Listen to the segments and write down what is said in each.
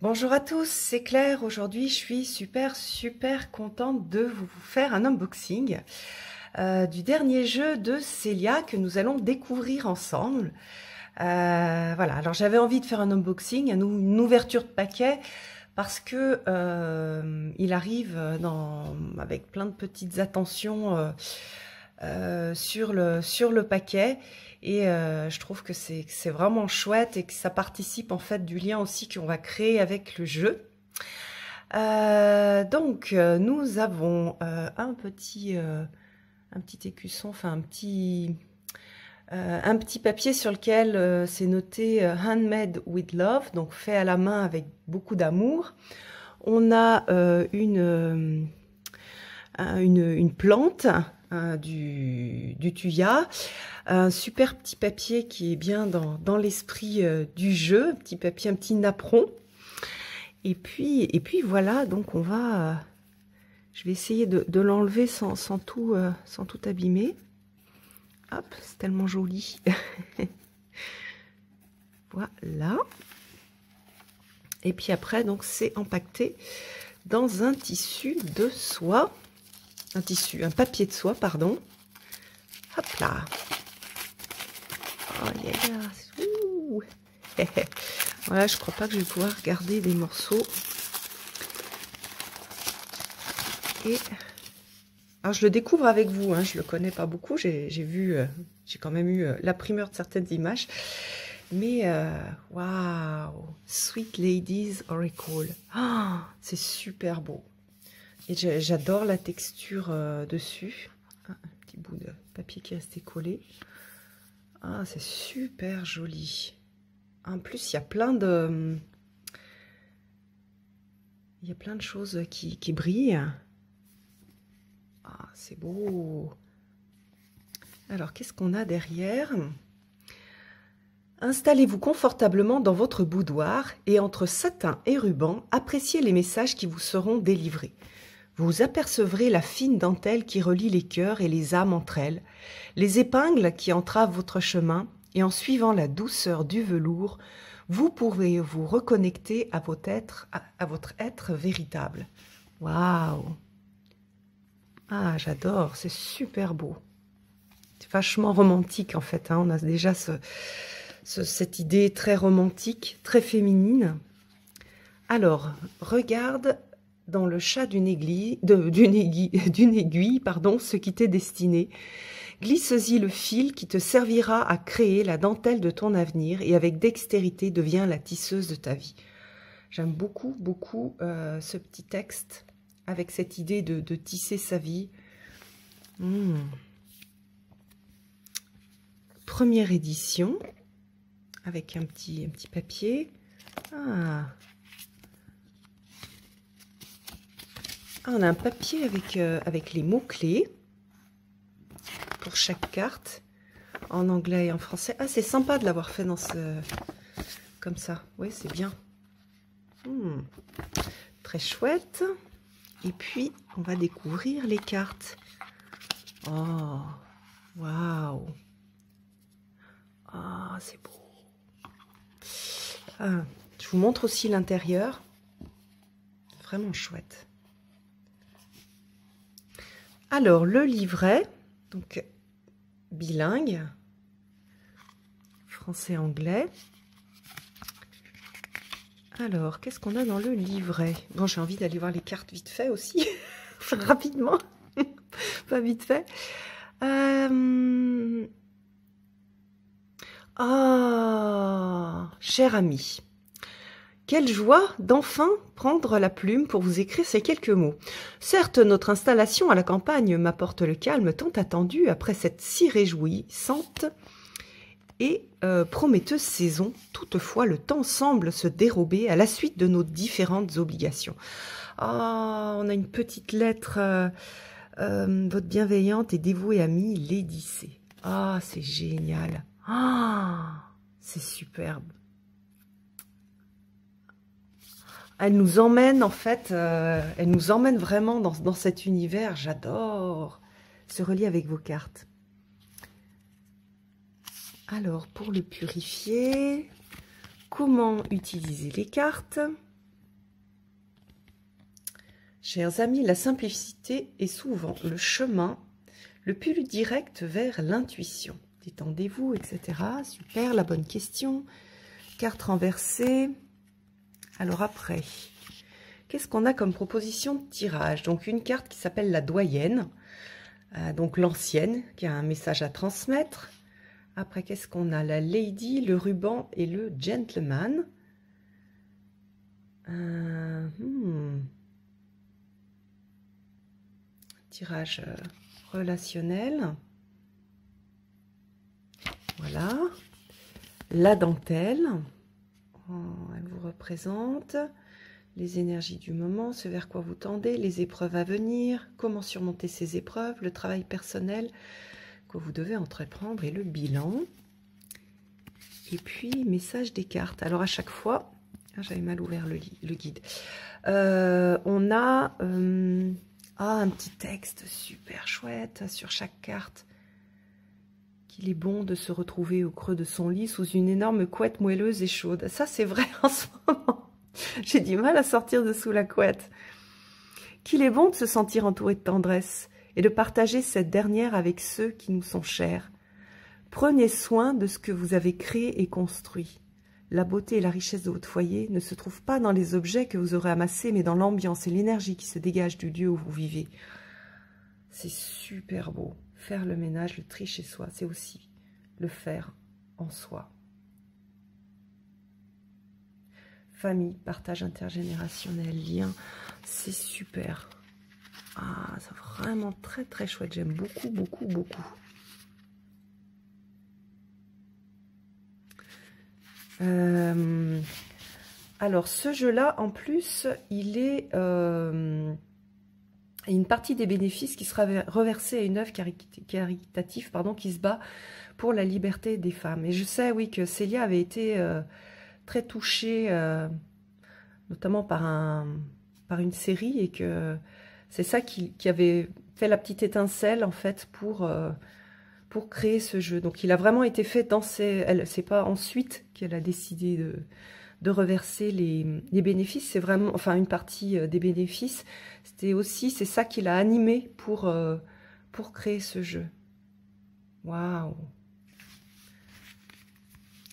Bonjour à tous, c'est Claire. Aujourd'hui, je suis super contente de vous faire un unboxing du dernier jeu de Célia que nous allons découvrir ensemble. Voilà, alors j'avais envie de faire un unboxing, une ouverture de paquet, parce que il arrive avec plein de petites attentions sur le paquet. Et je trouve que c'est vraiment chouette et que ça participe en fait du lien aussi qu'on va créer avec le jeu. Nous avons un petit écusson, enfin un petit papier sur lequel c'est noté Handmade with Love, donc fait à la main avec beaucoup d'amour. On a une plante du thuya, un super petit papier qui est bien dans l'esprit du jeu, un petit papier, un petit napperon. Et puis voilà, donc on va, je vais essayer de l'enlever sans tout abîmer. Hop, c'est tellement joli. Voilà. Et puis après, donc c'est empaqueté dans un tissu de soie. Un papier de soie, pardon. Hop là. Oh, yeah. Voilà, je crois pas que je vais pouvoir garder des morceaux. Et alors je le découvre avec vous, hein, je le connais pas beaucoup. J'ai quand même eu la primeur de certaines images. Mais waouh, Sweet Ladies Oracle. Oh, c'est super beau. Et j'adore la texture dessus. Un petit bout de papier qui est resté collé. Ah, c'est super joli. En plus, il y a plein de choses qui brillent. Ah, c'est beau. Alors, qu'est-ce qu'on a derrière? Installez-vous confortablement dans votre boudoir et entre satin et ruban, appréciez les messages qui vous seront délivrés. Vous apercevrez la fine dentelle qui relie les cœurs et les âmes entre elles, les épingles qui entravent votre chemin, et en suivant la douceur du velours, vous pourrez vous reconnecter à votre être véritable. Waouh! Ah, j'adore, c'est super beau. C'est vachement romantique en fait, hein. On a déjà cette idée très romantique, très féminine. Alors, regarde dans le chat d'une aiguille, pardon, ce qui t'est destiné. Glisse-y le fil qui te servira à créer la dentelle de ton avenir et avec dextérité deviens la tisseuse de ta vie. J'aime beaucoup ce petit texte avec cette idée de tisser sa vie. Première édition avec un petit papier. On a un papier avec les mots-clés pour chaque carte, en anglais et en français. Ah, c'est sympa de l'avoir fait comme ça. Oui, c'est bien. Très chouette. Et puis, on va découvrir les cartes. Oh, waouh. Ah, c'est beau. Ah, je vous montre aussi l'intérieur. Vraiment chouette. Alors, le livret, donc bilingue, français-anglais. Alors, qu'est-ce qu'on a dans le livret? Bon, j'ai envie d'aller voir les cartes vite fait aussi, rapidement, pas vite fait. Ah, cher ami, quelle joie d'enfin prendre la plume pour vous écrire ces quelques mots. Certes, notre installation à la campagne m'apporte le calme tant attendu après cette si réjouissante et prometteuse saison. Toutefois, le temps semble se dérober à la suite de nos différentes obligations. Ah, on a une petite lettre, votre bienveillante et dévouée amie, Lady C. Ah, c'est génial. Ah, c'est superbe. Elle nous emmène en fait, elle nous emmène vraiment dans cet univers. J'adore se relier avec vos cartes. Alors, pour le purifier, comment utiliser les cartes? Chers amis, la simplicité est souvent le chemin le plus direct vers l'intuition. Détendez-vous, etc. Super, la bonne question. Carte renversée. Alors après, qu'est-ce qu'on a comme proposition de tirage? Donc une carte qui s'appelle la doyenne, donc l'ancienne, qui a un message à transmettre. Après, qu'est-ce qu'on a? La lady, le ruban et le gentleman. Tirage relationnel. Voilà. La dentelle. Oh, elle vous représente. Les énergies du moment, ce vers quoi vous tendez, les épreuves à venir, comment surmonter ces épreuves, le travail personnel que vous devez entreprendre et le bilan. Et puis, message des cartes. Alors, à chaque fois, j'avais mal ouvert le guide. On a un petit texte super chouette sur chaque carte. Qu'il est bon de se retrouver au creux de son lit sous une énorme couette moelleuse et chaude. Ça, c'est vrai en ce moment. J'ai du mal à sortir de sous la couette. Qu'il est bon de se sentir entouré de tendresse et de partager cette dernière avec ceux qui nous sont chers. Prenez soin de ce que vous avez créé et construit. La beauté et la richesse de votre foyer ne se trouvent pas dans les objets que vous aurez amassés, mais dans l'ambiance et l'énergie qui se dégage du lieu où vous vivez. C'est super beau. Faire le ménage, le tri chez soi, c'est aussi le faire en soi. Famille, partage intergénérationnel, lien, c'est super. Ah, c'est vraiment très très chouette. J'aime beaucoup, beaucoup, beaucoup. Alors, ce jeu-là, en plus, il est... une partie des bénéfices qui sera reversée à une œuvre caritative qui se bat pour la liberté des femmes. Et je sais, oui, que Célia avait été très touchée, notamment par une série, et que c'est ça qui avait fait la petite étincelle, en fait, pour créer ce jeu. Donc, il a vraiment été fait dans c'est pas ensuite qu'elle a décidé de reverser les bénéfices, c'est vraiment, enfin une partie des bénéfices, c'est ça qui l'a animé pour créer ce jeu. Waouh!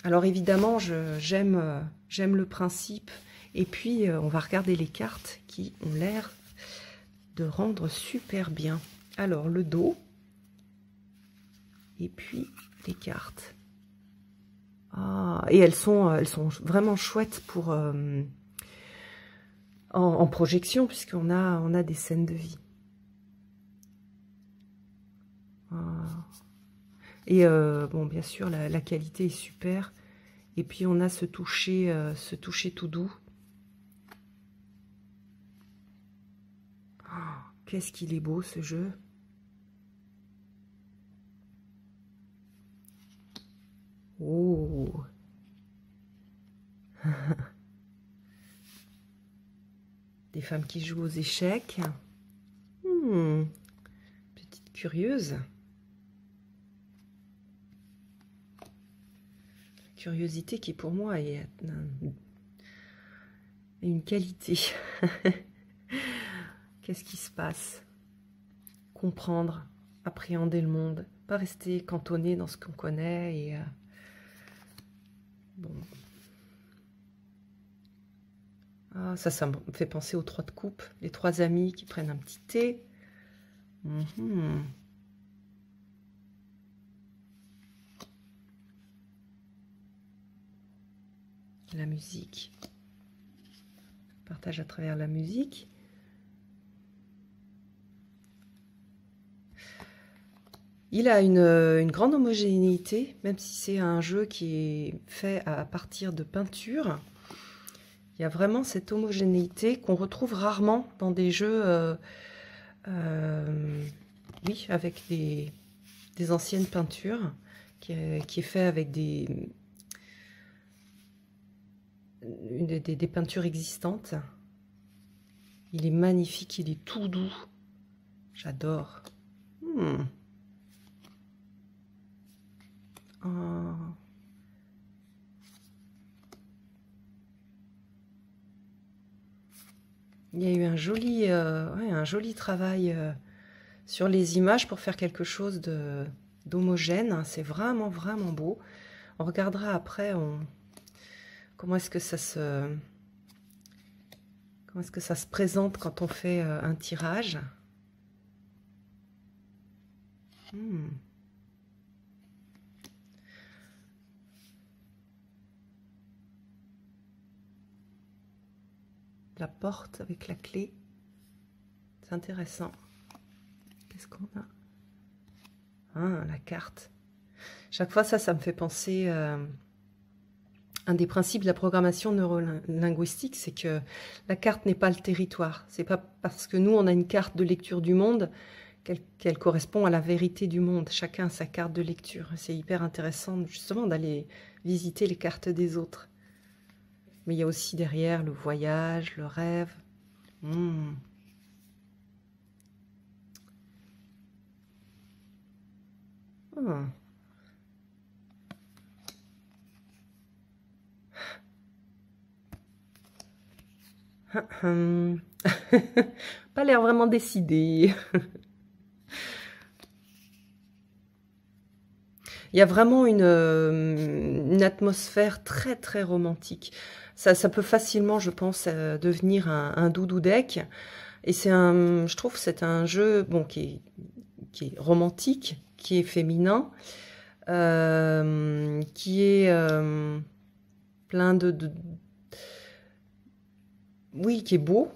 Alors évidemment, j'aime le principe, et puis on va regarder les cartes qui ont l'air de rendre super bien. Alors le dos, et puis les cartes. Ah, et elles sont vraiment chouettes pour en projection, puisqu'on a des scènes de vie. Ah. Et bon, bien sûr, la qualité est super. Et puis on a ce toucher tout doux. Oh, qu'est-ce qu'il est beau ce jeu. Oh. Des femmes qui jouent aux échecs. Petite curieuse. Curiosité qui pour moi est une qualité. Qu'est-ce qui se passe? Comprendre, appréhender le monde, pas rester cantonné dans ce qu'on connaît et bon. Ah, ça me fait penser aux 3 de coupe, les 3 amis qui prennent un petit thé. La musique. Partage à travers la musique. Il a une grande homogénéité, même si c'est un jeu qui est fait à partir de peinture. Il y a vraiment cette homogénéité qu'on retrouve rarement dans des jeux oui, avec des anciennes peintures, qui est fait avec des peintures existantes. Il est magnifique, il est tout doux. J'adore. Oh. Il y a eu ouais, un joli travail sur les images pour faire quelque chose d'homogène. C'est vraiment, vraiment beau. On regardera après comment est-ce que comment est-ce que ça se présente quand on fait un tirage. La porte avec la clé. C'est intéressant. Qu'est-ce qu'on a? Ah, la carte. Chaque fois, ça me fait penser... un des principes de la programmation neurolinguistique, c'est que la carte n'est pas le territoire. C'est pas parce que nous, on a une carte de lecture du monde qu'elle correspond à la vérité du monde. Chacun a sa carte de lecture. C'est hyper intéressant, justement, d'aller visiter les cartes des autres. Mais il y a aussi derrière le voyage, le rêve. Pas l'air vraiment décidé. Il y a vraiment une atmosphère très très romantique. Ça peut facilement, je pense, devenir un doudou deck. Et je trouve que c'est un jeu bon, qui est romantique, qui est féminin, qui est plein oui, qui est beau.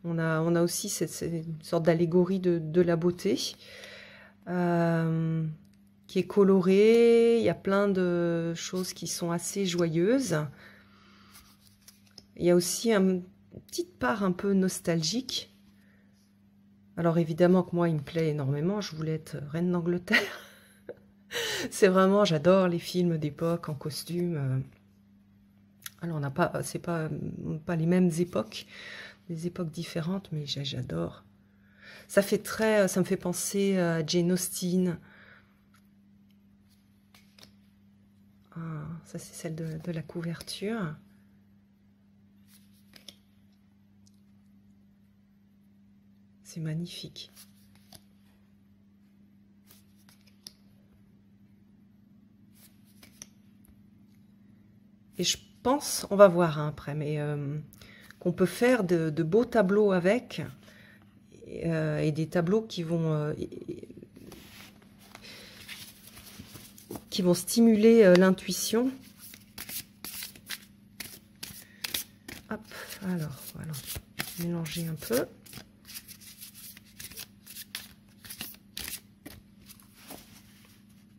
On a aussi cette sorte d'allégorie de la beauté. Qui est coloré, il y a plein de choses qui sont assez joyeuses. Il y a aussi une petite part un peu nostalgique. Alors évidemment que moi, il me plaît énormément, je voulais être reine d'Angleterre. C'est vraiment, j'adore les films d'époque en costume. Alors c'est pas les mêmes époques, des époques différentes, mais j'adore. Ça me fait penser à Jane Austen. Ah, ça c'est celle de la couverture. C'est magnifique. Et je pense, on va voir hein, après, mais qu'on peut faire de beaux tableaux avec, et des tableaux qui vont stimuler l'intuition. Hop, alors, voilà, mélanger un peu.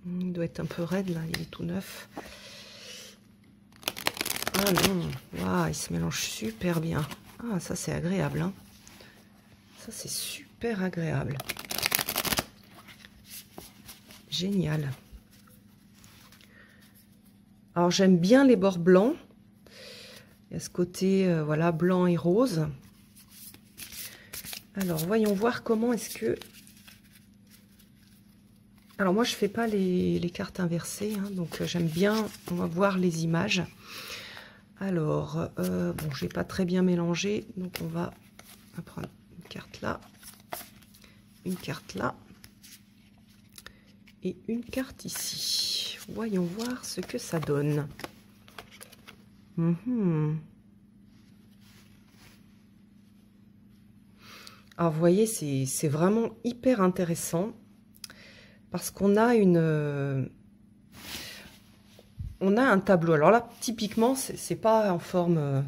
Il doit être un peu raide, là, il est tout neuf. Ah non, waouh, il se mélange super bien. Ah, ça, c'est agréable, hein. Ça, c'est super agréable. Génial. Alors, j'aime bien les bords blancs. Il y a ce côté, voilà, blanc et rose. Alors, voyons voir comment est-ce que... Alors, moi, je fais pas les cartes inversées, hein, donc j'aime bien, on va voir les images. Alors, bon, j'ai pas très bien mélangé, donc on va prendre une carte là, et une carte ici. Voyons voir ce que ça donne. Alors, vous voyez, c'est vraiment hyper intéressant parce qu'on a on a un tableau. Alors là, typiquement, c'est pas en forme...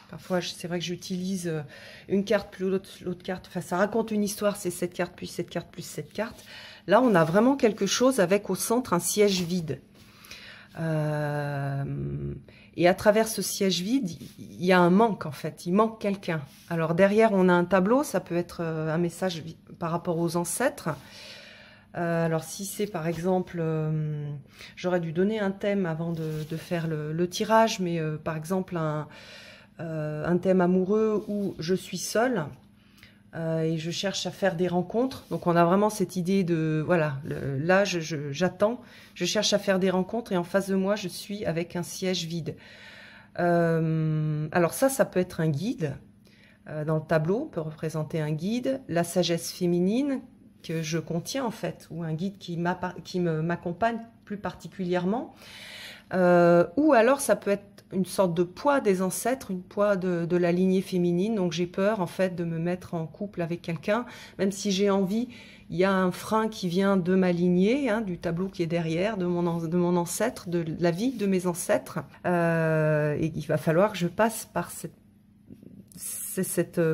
parfois, c'est vrai que j'utilise une carte plus l'autre carte. Enfin, ça raconte une histoire, c'est cette carte, plus cette carte, plus cette carte. Là, on a vraiment quelque chose avec au centre un siège vide. Et à travers ce siège vide, il y a un manque, en fait. Il manque quelqu'un. Alors, derrière, on a un tableau. Ça peut être un message par rapport aux ancêtres. Alors si c'est par exemple, j'aurais dû donner un thème avant de faire le tirage, mais par exemple un thème amoureux où je suis seule et je cherche à faire des rencontres. Donc on a vraiment cette idée de, voilà, là j'attends, je cherche à faire des rencontres et en face de moi je suis avec un siège vide. Alors ça peut être un guide. dans le tableau peut représenter un guide, la sagesse féminine que je contiens en fait, ou un guide qui m'accompagne plus particulièrement. Ou alors ça peut être une sorte de poids des ancêtres, une poids de la lignée féminine, donc j'ai peur en fait de me mettre en couple avec quelqu'un, même si j'ai envie, il y a un frein qui vient de ma lignée, hein, du tableau qui est derrière, de mon ancêtre, de la vie de mes ancêtres, et il va falloir que je passe par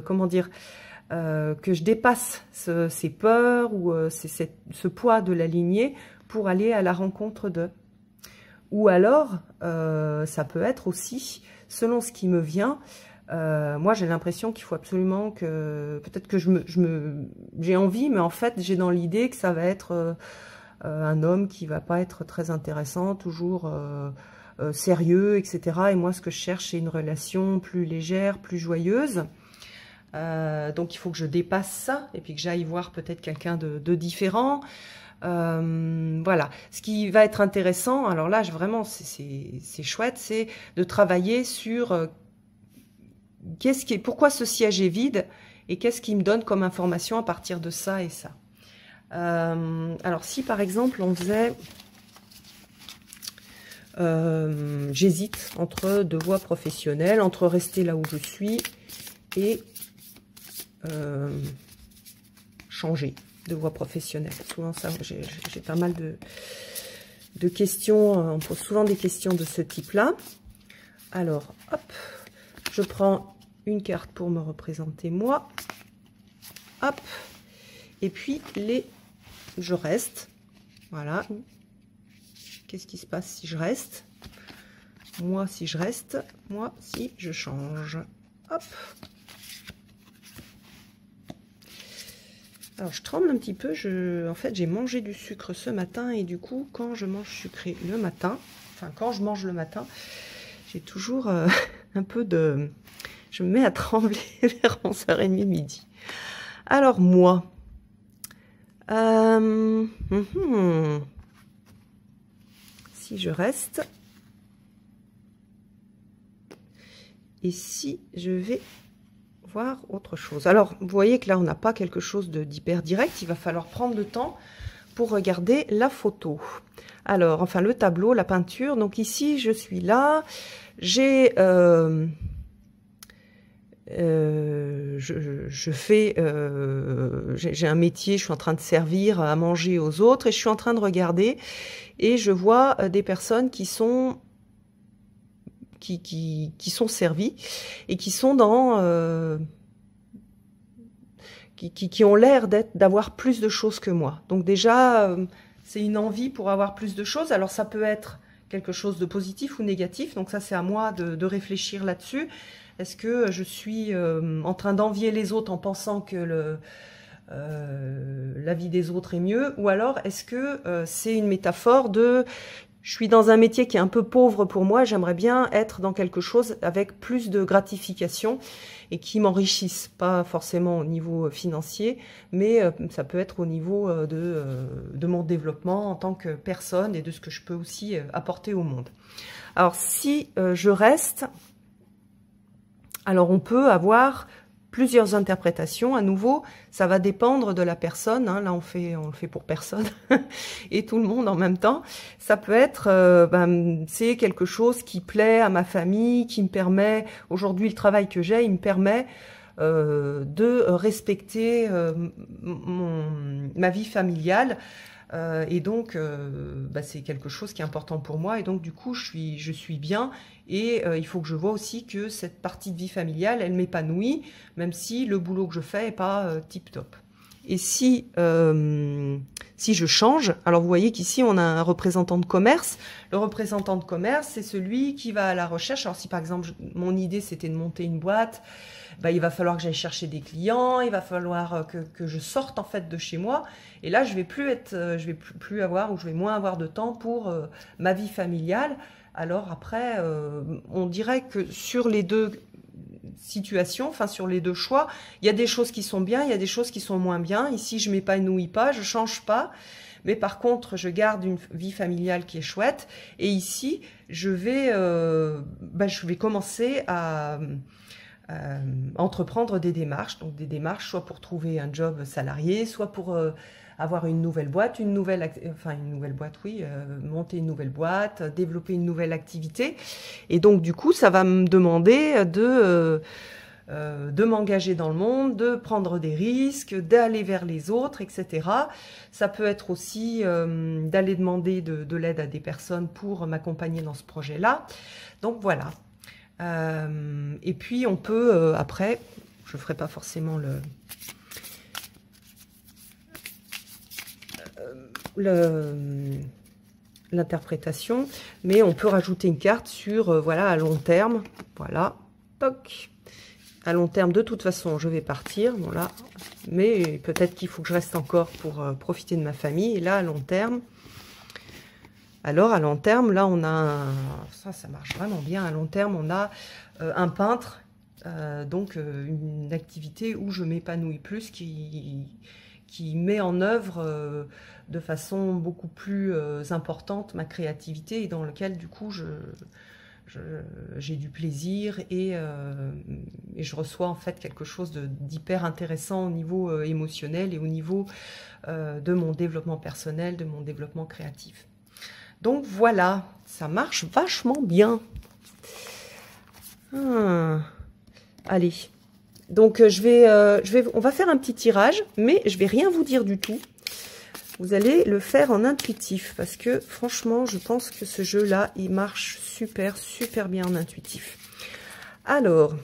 comment dire, que je dépasse ces peurs ou ce poids de la lignée pour aller à la rencontre d'eux. Ou alors, ça peut être aussi, selon ce qui me vient, moi j'ai l'impression qu'il faut absolument que, peut-être que j'ai envie, mais en fait j'ai dans l'idée que ça va être un homme qui va pas être très intéressant, toujours sérieux, etc. Et moi ce que je cherche c'est une relation plus légère, plus joyeuse. Donc il faut que je dépasse ça et puis que j'aille voir peut-être quelqu'un de différent. Voilà, ce qui va être intéressant, alors là vraiment c'est chouette, c'est de travailler sur pourquoi ce siège est vide et qu'est-ce qui me donne comme information à partir de ça et ça. Alors si par exemple on faisait, j'hésite entre deux voies professionnelles, entre rester là où je suis et changer de voie professionnelle. Souvent, ça, j'ai pas mal de questions. On pose souvent des questions de ce type-là. Alors, hop, je prends une carte pour me représenter moi. Hop, et puis je reste. Voilà. Qu'est-ce qui se passe si je reste? Moi, si je reste. Moi, si je change. Hop. Alors, je tremble un petit peu. En fait, j'ai mangé du sucre ce matin. Et du coup, quand je mange sucré le matin, enfin, quand je mange le matin, j'ai toujours un peu de... Je me mets à trembler vers 11h30 midi. Alors, moi... si je reste... Et si je vais... voir autre chose. Alors, vous voyez que là, on n'a pas quelque chose d'hyper direct. Il va falloir prendre le temps pour regarder la photo. Alors, enfin, le tableau, la peinture. Donc ici, je suis là. J'ai... j'ai un métier, je suis en train de servir à manger aux autres et je suis en train de regarder et je vois des personnes qui sont... Qui sont servis et qui sont dans qui ont l'air d'avoir plus de choses que moi. Donc déjà, c'est une envie pour avoir plus de choses. Alors ça peut être quelque chose de positif ou négatif. Donc ça, c'est à moi de réfléchir là-dessus. Est-ce que je suis en train d'envier les autres en pensant que la vie des autres est mieux? Ou alors, est-ce que c'est une métaphore de... Je suis dans un métier qui est un peu pauvre pour moi, j'aimerais bien être dans quelque chose avec plus de gratification et qui m'enrichisse, pas forcément au niveau financier, mais ça peut être au niveau de mon développement en tant que personne et de ce que je peux aussi apporter au monde. Alors si je reste, alors on peut avoir... plusieurs interprétations. À nouveau, ça va dépendre de la personne. Hein. Là, on le fait pour personne et tout le monde en même temps. Ça peut être, c'est quelque chose qui plaît à ma famille, qui me permet, aujourd'hui, le travail que j'ai, il me permet de respecter ma vie familiale. Et donc, c'est quelque chose qui est important pour moi. Et donc, du coup, je suis bien. Et il faut que je vois aussi que cette partie de vie familiale, elle m'épanouit, même si le boulot que je fais n'est pas tip-top. Et si je change, alors vous voyez qu'ici, on a un représentant de commerce. Le représentant de commerce, c'est celui qui va à la recherche. Alors si par exemple, mon idée, c'était de monter une boîte, il va falloir que j'aille chercher des clients, il va falloir que je sorte en fait de chez moi. Et là, je vais plus avoir, ou je vais moins avoir de temps pour ma vie familiale. Alors après, on dirait que sur les deux situations, enfin sur les deux choix, il y a des choses qui sont bien, il y a des choses qui sont moins bien. Ici, je m'épanouis pas, je change pas. Mais par contre, je garde une vie familiale qui est chouette. Et ici, je vais commencer à entreprendre des démarches. Donc des démarches soit pour trouver un job salarié, soit pour avoir une nouvelle boîte, monter une nouvelle boîte, développer une nouvelle activité. Et donc du coup, ça va me demander de m'engager dans le monde, de prendre des risques, d'aller vers les autres, etc. Ça peut être aussi d'aller demander de l'aide à des personnes pour m'accompagner dans ce projet-là. Donc voilà. Et puis on peut après, je ne ferai pas forcément l'interprétation, mais on peut rajouter une carte sur voilà, à long terme. Voilà, toc. À long terme, de toute façon, je vais partir, voilà. Mais peut-être qu'il faut que je reste encore pour profiter de ma famille. Et là, à long terme, alors à long terme, là, on a ça marche vraiment bien. À long terme, on a un peintre, donc une activité où je m'épanouis plus, qui met en œuvre de façon beaucoup plus importante ma créativité et dans lequel, du coup, j'ai du plaisir et je reçois en fait quelque chose d'hyper intéressant au niveau émotionnel et au niveau de mon développement personnel, de mon développement créatif. Donc voilà, ça marche vachement bien. Allez, donc on va faire un petit tirage, mais je vais rien vous dire du tout. Vous allez le faire en intuitif parce que franchement, je pense que ce jeu-là, il marche super, super bien en intuitif. Alors,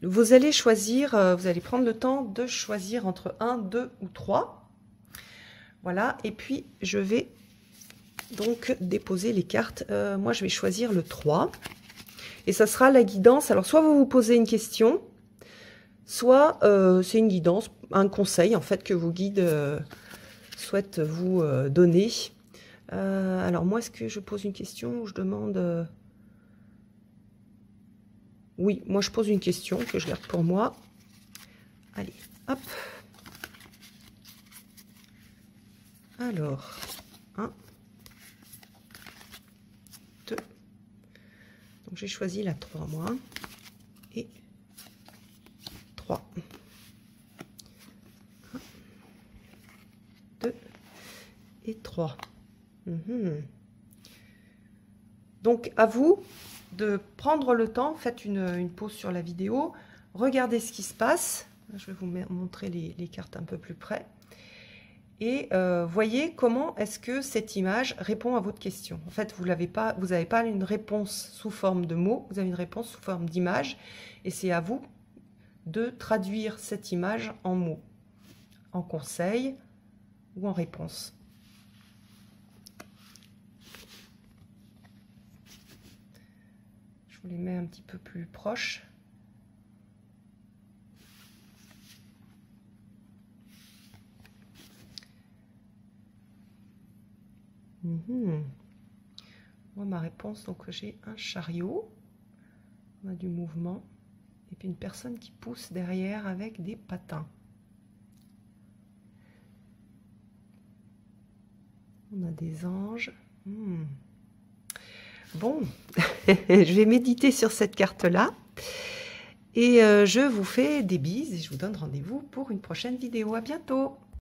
vous allez choisir, vous allez prendre le temps de choisir entre 1, 2 ou 3. Voilà, et puis je vais donc déposer les cartes. Moi, je vais choisir le 3. Et ça sera la guidance. Alors, soit vous vous posez une question, soit c'est une guidance, un conseil en fait que vos guides souhaitent vous donner. Alors moi, est-ce que je pose une question ou je demande Oui, moi je pose une question que je garde pour moi. Allez, hop. Alors, 1, 2. Donc j'ai choisi la 3 moi. Et 3. 1, 2 et 3. Donc à vous de prendre le temps, faites une pause sur la vidéo, regardez ce qui se passe. Je vais vous montrer les cartes un peu plus près. Et voyez comment est-ce que cette image répond à votre question. En fait, vous n'avez pas une réponse sous forme de mots, vous avez une réponse sous forme d'image. Et c'est à vous de traduire cette image en mots, en conseil ou en réponse. Je vous les mets un petit peu plus proches. Moi, ma réponse, donc j'ai un chariot, on a du mouvement, et puis une personne qui pousse derrière avec des patins. On a des anges. Bon, je vais méditer sur cette carte-là. Et je vous fais des bises et je vous donne rendez-vous pour une prochaine vidéo. À bientôt!